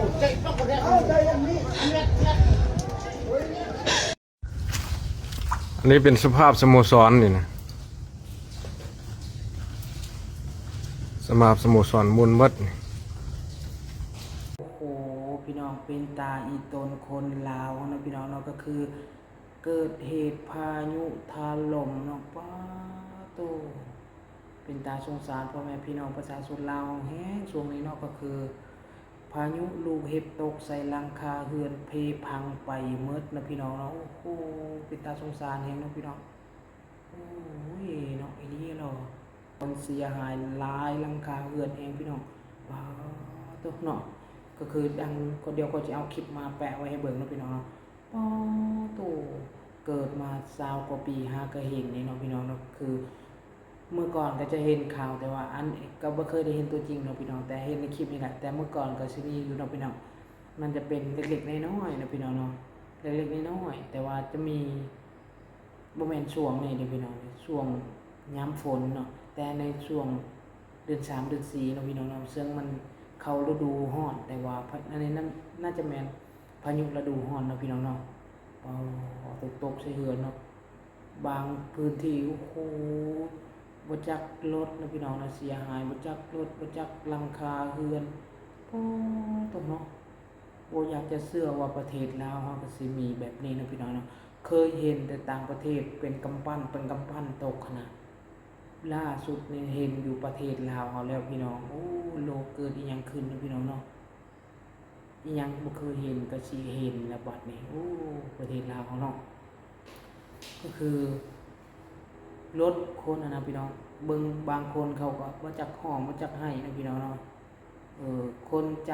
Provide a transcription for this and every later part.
อันนี้เป็นสภาพสโมสรนี่นะสภาพสโมสรมุนวัดนี่โอ้โหพี่น้องเป็นตาอีตนคนลาวนะพี่น้องเนาะก็คือเกิดเหตุพายุถล่มเนาะป้าโตเป็นตาสงสารพ่อแม่พี่น้องประชาชนลาวแห้งช่วงนี้เนาะก็คือพายุลูกเห็บตกใส่หลังคาเฮือนเพพังไปหมดนะพี่น้องเนาะโอ้โหเป็นตาสงสารแห้งเนาะพี่น้องโอ้ยเนาะอีนี้เนาะคนเสียหายหลายหลังคาเฮือนเองพี่น้องป้าโตเนาะก็คือดังคนเดียวก็จะเอาคลิปมาแปะไว้ให้เบิ่งนะพี่น้องเนาะป้าโตเกิดมา20 กว่าปีหาก็เห็นนี่เนาะพี่น้องเนาะคือเมื่อก่อนก็จะเห็นข่าวแต่ว่าอันก็บ่เคยได้เห็นตัวจริงเนาะพี่น้องแต่เห็นในคลิปนี่แหละแต่เมื่อก่อนก็สิมีอยู่เนาะพี่น้องมันจะเป็นเล็กๆน้อยๆนะพี่น้องเนาะเล็กๆน้อยๆแต่ว่าจะมีบ่แม่นช่วงนี้เด้อพี่น้องช่วงยามฝนเนาะแต่ในช่วงเดือน3เดือน4เนาะพี่น้องเนาะซึ่งมันเข้าฤดูร้อนแต่ว่าอันนี้น่าจะแม่นพายุฤดูร้อนเนาะพี่น้องเนาะตกใส่เฮือนเนาะบางพื้นที่โอ้โหบ่จักรถนะพี่น้องนะเสียหายบ่จักรถบ่จักหลังคาเฮือนตรงเนาะบ่อยากจะเชื่อว่าประเทศลาวเฮาก็สิมีแบบนี้นะพี่น้องเนาะเคยเห็นแต่ต่างประเทศเป็นกำปั้นตกขนาดล่าสุดนี่เห็นอยู่ประเทศลาวเฮาแล้วพี่น้องโอ้โลกเกิดอีหยังขึ้นนะพี่น้องเนาะอีหยังบ่เคยเห็นก็สิเห็นแล้วบัดนี้โอ้ประเทศลาวเฮาเนาะก็คือรถคนนะพี่น้องเบิ่งบางคนเขาก็บ่จักห้องบ่จักให้นะพี่น้องเนาะคนใจ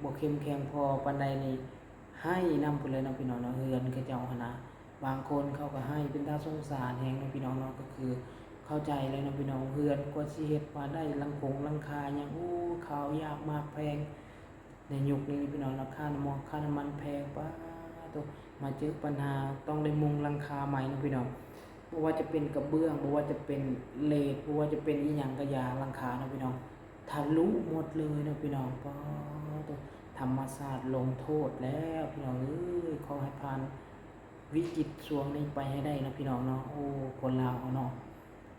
บ่เข้มแข็งพอปานใดนี่ให้นำไปเลยนะพี่น้องเนาะเฮือนเขาเจ้าหั่นนะบางคนเขาก็ให้เป็นตาสงสารแฮงนะพี่น้องเนาะก็คือเข้าใจเลยนะพี่น้องเฮือนกว่าสิเฮ็ดมาได้หลังคาหยังโอ้ข้าวยากมากแพงในยุคนี้พี่น้องราคาน้ำมันแพงป้าตัวมาเจอปัญหาต้องได้มุงหลังคาใหม่นะพี่น้องบ่ว่าจะเป็นกระเบื้องบ่ว่าจะเป็นเลดบ่ว่าจะเป็นอีหยังก็ยาหลังคานะพี่น้องทะลุหมดเลยนะพี่น้องป้าตัวธรรมศาสตร์ลงโทษแล้วพี่น้องขอให้ผ่านวิกฤตช่วงนี้ไปให้ได้นะพี่น้องเนาะโอ้คนลาวเนาะ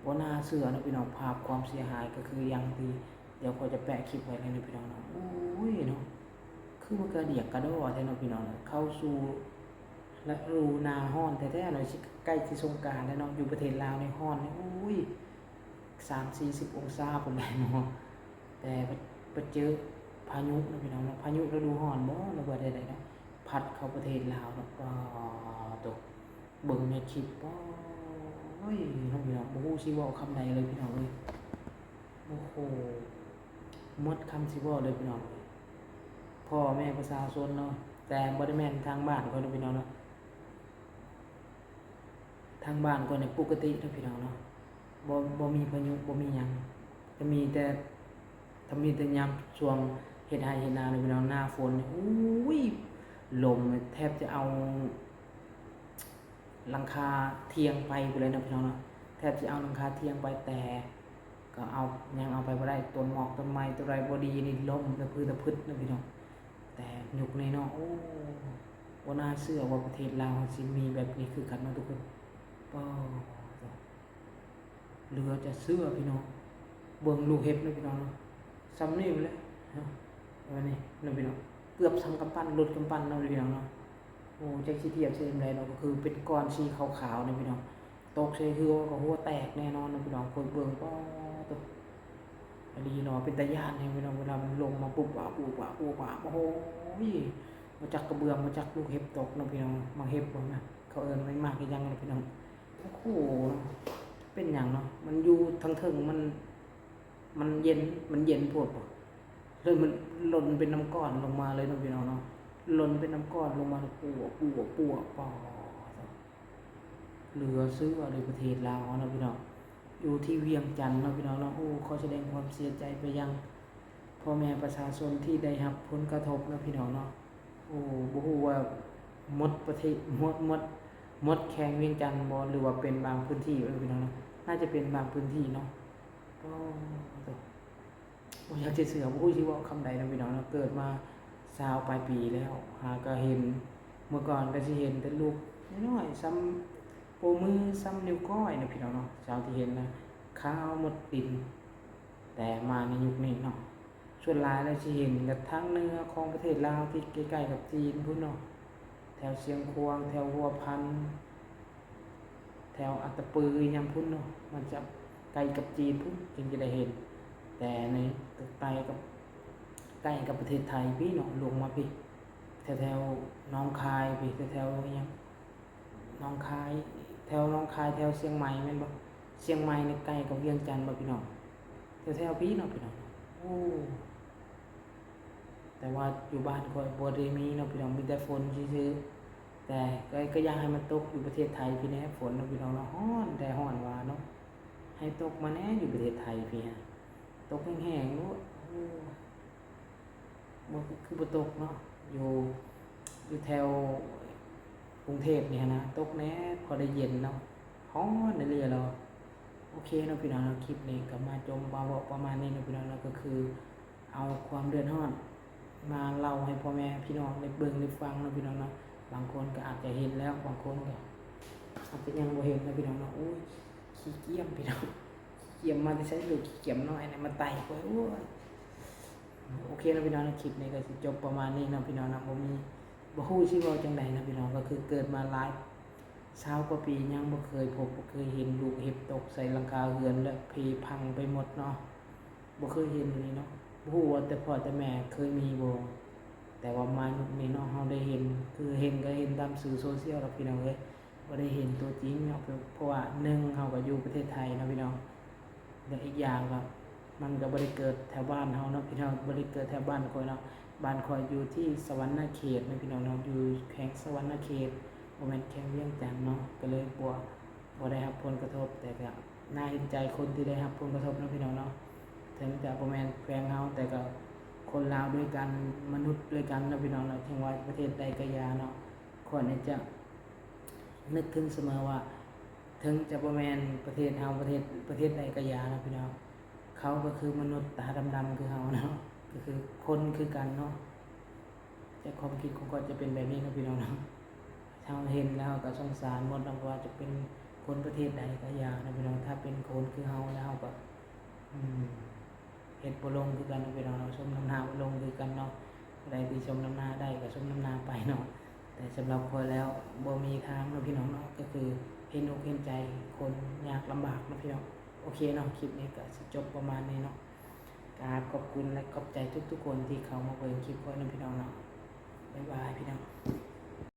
บ่น่าเชื่อนะพี่น้องภาพความเสียหายก็คืออย่างที่เดี๋ยวก็จะแปะคลิปไว้ให้นะพี่น้องเนาะโอ้ยเนาะคือมันกระเดียกกระโดดแท้เนาะพี่น้องเนาะเข้าสู่และรูนาฮ้อนแท้ๆหน่อยสิใกล้สิสงกรานต์แล้วเนาะอยู่ประเทศลาวในฮ้อนนี่โอ้ย30-40 องศาพุ่นแหละเนาะแต่ไปเจอพายุนะพี่น้องเนาะพายุฤดูร้อนบ่ระเบิดใดๆเนาะพัดเข้าประเทศลาวเนาะก็ตกเบิ่งในคลิปโอ้ยน้องพี่น้องบ่ฮู้สิเว้าคำใดเลยพี่น้องเอ้ยโอ้โหหมดคำสิเว้าเลยพี่น้องพ่อแม่ประชาชนเนาะแต่บ่ได้แม่นทางบ้านเขาเนาะพี่น้องเนาะทางบ้านก็ในปกตินะพี่น้องเนาะบ่มีพายุบ่มีหยังจะมีแต่ยามช่วงเฮ็ดไร่เฮ็ดนาเลยพี่น้องหน้าฝนอุ้ยลมแทบจะเอาหลังคาเทียงไปเลยนะพี่น้องเนาะแทบจะเอาหลังคาเทียงไปแต่ก็ยังเอาไปบ่ได้ต้นหมอกต้นไม้ต้นไรบ่ดีนี่ล้มตะพืชนะพี่น้องแต่ยุคนี้เนาะโอ้บ่น่าเชื่อว่าประเทศลาวสิมีแบบนี้คือกันเนาะทุกคนป้อเหลือจะเชื่อพี่น้องเบิ่งลูกเห็บนะพี่น้องเนาะซ้ำนี่ไปเลยเนาะวันนี้นะพี่น้องเกือบซ้ำกำปั้นรถกำปั้นเนาะพี่น้องเนาะโอ้จักสิเทียบใช่จังไดเนาะก็คือเป็นก้อนสีขาวๆนะพี่น้องตกใส่คือว่าก็หัวแตกแน่นอนนะพี่น้องคนเบิ่งป้อตกอันนี้เนาะเป็นตาย่านให้พี่น้องเวลามันลงมาปุ๊บว่าโอ้โหมาจากกระเบื้องมาจากลูกเห็บตกนะพี่น้องมาเห็บบ่นะเขาเอิ้นไม่มากอีหยังนะพี่น้องโอ้โหเป็นหยังเนาะมันอยู่ทั้งเทิงมันเย็นโพดบ่เลยมันหล่นเป็นน้ำก้อนลงมาเลยนะพี่น้องเนาะหล่นเป็นน้ำก้อนลงมาปัวปอเหลือเชื่อเลยประเทศลาวนะพี่น้องอยู่ที่เวียงจันทน์นะพี่น้องเนาะโอ้ขอแสดงความเสียใจไปยังพ่อแม่ประชาชนที่ได้รับผลกระทบนะพี่น้องเนาะโอ้บ่ฮู้ว่าหมดประเทศหมดแข่งเวียงจันทน์บ่หรือว่าเป็นบางพื้นที่นะพี่น้องเนาะน่าจะเป็นบางพื้นที่เนาะก็อยากจะเสือบ่ฮู้สิว่าคำใดนะพี่น้องเนาะเกิดมา 20ปลายปีแล้วหาก็เห็นเมื่อก่อนก็สิเห็นแต่ลูกน้อยๆซ้ำโปมือซ้ำนิ้วก้อยนะพี่น้องเนาะเช้าที่เห็นนะข้าวหมดดินแต่มาในยุคนี้เนาะส่วนหลายแล้วสิเห็นกับทางเหนือของประเทศลาวที่ใกล้ๆกับจีนพุ่นเนาะแถวเชียงควางแถวหัวพันแถวอัตตปือยังพุ่นเนาะมันจะไกลกับจีนพุ่นจึงจะได้เห็นแต่ในใกล้กับประเทศไทยพี่เนาะลงมาพี่แถวๆหนองคายพี่แถวๆยังหนองคายแถวหนองคายแถวเชียงใหม่แม่นบ่เชียงใหม่ในใกล้กับเวียงจันทน์บ่พี่น้องแถวพี่เนาะพี่น้องโอ้แต่ว่าอยู่บ้านค่อยบ่ได้มีเนาะพี่น้องมีแต่ฝนซื่อๆแต่ก็อยากให้มันตกอยู่ประเทศไทยพี่แน่ฝนเนาะพี่น้องเนาะร้อนแต่ร้อนว่าเนาะให้ตกมาแน่อยู่ประเทศไทยพี่ฮะตกแห้งๆโน้โอ้บ่คือบ่ตกเนาะอยู่แถวกรุงเทพนี่นะตกแน่พอได้เย็นเนาะร้อนได้เลยเราโอเคเนาะพี่น้องเนาะคลิปนี้ก็มาจมมาเว้าประมาณนี้เนาะพี่น้องเนาะก็คือเอาความเดือดร้อนมาเล่าให้พ่อแม่พี่น้องได้เบิ่งได้ฟังเนาะพี่น้องเนาะบางคนก็อาจจะเห็นแล้วบางคนก็อาจจะยังบ่เห็นนะพี่น้องเนาะโอ้ยขี้เกียจพี่น้องขี้เกียจมาแต่ใช้ลูกขี้เกียจน้อยเนี่ยมาไต่ไว้โอ้ยโอเคนะพี่น้องนะคลิปนี้ก็สิจบประมาณนี้นะพี่น้องนะบ่ฮู้สิเว้าจังไดนะพี่น้องก็คือเกิดมาหลาย20กว่าปียังบ่เคยพบบ่เคยเห็นลูกเห็บตกใส่หลังคาเรือนและเพพังไปหมดเนาะบ่เคยเห็นเลยเนาะบ่ฮู้ว่าแต่พ่อแต่แม่เคยมีบ่แต่ว่ามายุคนี้เนาะเราได้เห็นคือเห็นก็เห็นตามสื่อโซเชียลแล้วพี่น้องเอ้ยบ่ได้เห็นตัวจริงเนาะเพราะว่า1เราก็อยู่ประเทศไทยเนาะพี่น้องและอีกอย่างก็มันก็บ่ได้เกิดแถวบ้านเฮาเนาะพี่น้องบ่ได้เกิดแถวบ้านข้อยเนาะบ้านข้อยอยู่ที่สวรรณเขตนะพี่น้องเนาะอยู่แขวงสวรรณเขตบ่แม่นแขวงเวียงจันทน์เนาะก็เลยบ่ได้รับผลกระทบแต่ก็น่าเห็นใจคนที่ได้รับผลกระทบเนาะพี่น้องเนาะถึงจะบ่แม่นแขวงเฮาแต่ก็คนลาวด้วยกันมนุษย์ด้วยกันเนาะพี่น้องเนาะถึงว่าประเทศใดก็อย่าเนาะข้อยนี่จะนึกถึงเสมอว่าถึงจะบ่แม่นประเทศเฮาประเทศใดก็อย่าเนาะพี่น้องเขาก็คือมนุษย์ตาดำๆคือเฮาเนาะก็คือคนคือกันเนาะแต่ความคิดของข้อยจะเป็นแบบนี้เนาะพี่น้องเนาะถ้าเราเห็นแล้วก็สงสารหมดเนาะว่าจะเป็นคนประเทศใดก็อย่าเนาะพี่น้องถ้าเป็นคนคือเฮาแล้วก็เฮ็ดบ่ลงคือกันเนาะพี่น้องเนาะสมน้ำหน้าบ่ลงคือกันเนาะใดที่สมน้ำหน้าได้ก็สมน้ำหน้าไปเนาะแต่สำหรับข้อยแล้วบ่มีทางเนาะพี่น้องเนาะก็คือเห็นอกเห็นใจคนยากลำบากเนาะพี่น้องโอเคเนาะคลิปนี้ก็สิจบประมาณนี้เนาะกราบขอบคุณและขอบใจทุกๆคนที่เข้ามาเบิ่งคลิปข้อยเนาะพี่น้องเนาะบ๊ายบายพี่น้อง